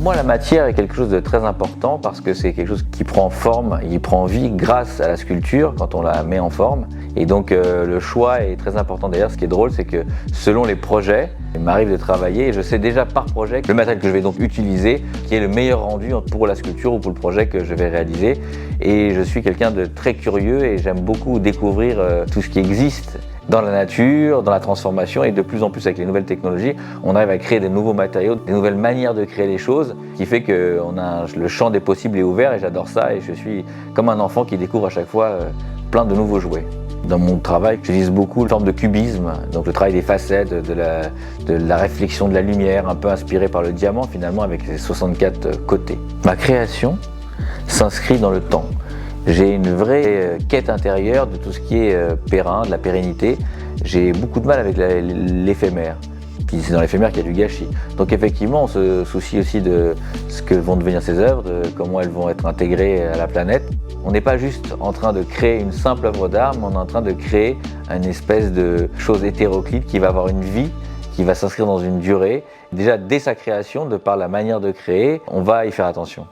moi, la matière est quelque chose de très important parce que c'est quelque chose qui prend forme, qui prend vie grâce à la sculpture quand on la met en forme. Et donc le choix est très important. D'ailleurs, ce qui est drôle, c'est que selon les projets, il m'arrive de travailler et je sais déjà par projet le matériel que je vais donc utiliser, qui est le meilleur rendu pour la sculpture ou pour le projet que je vais réaliser. Et je suis quelqu'un de très curieux et j'aime beaucoup découvrir tout ce qui existe dans la nature, dans la transformation, et de plus en plus avec les nouvelles technologies, on arrive à créer des nouveaux matériaux, des nouvelles manières de créer les choses, qui fait que le champ des possibles est ouvert et j'adore ça et je suis comme un enfant qui découvre à chaque fois plein de nouveaux jouets. Dans mon travail, j'utilise beaucoup une forme de cubisme, donc le travail des facettes, de la réflexion de la lumière, un peu inspiré par le diamant finalement avec ses 64 côtés. Ma création s'inscrit dans le temps. J'ai une vraie quête intérieure de tout ce qui est périn, de la pérennité. J'ai beaucoup de mal avec l'éphémère. Puis c'est dans l'éphémère qu'il y a du gâchis. Donc effectivement, on se soucie aussi de ce que vont devenir ces œuvres, de comment elles vont être intégrées à la planète. On n'est pas juste en train de créer une simple œuvre d'art, mais on est en train de créer une espèce de chose hétéroclite qui va avoir une vie, qui va s'inscrire dans une durée. Déjà, dès sa création, de par la manière de créer, on va y faire attention.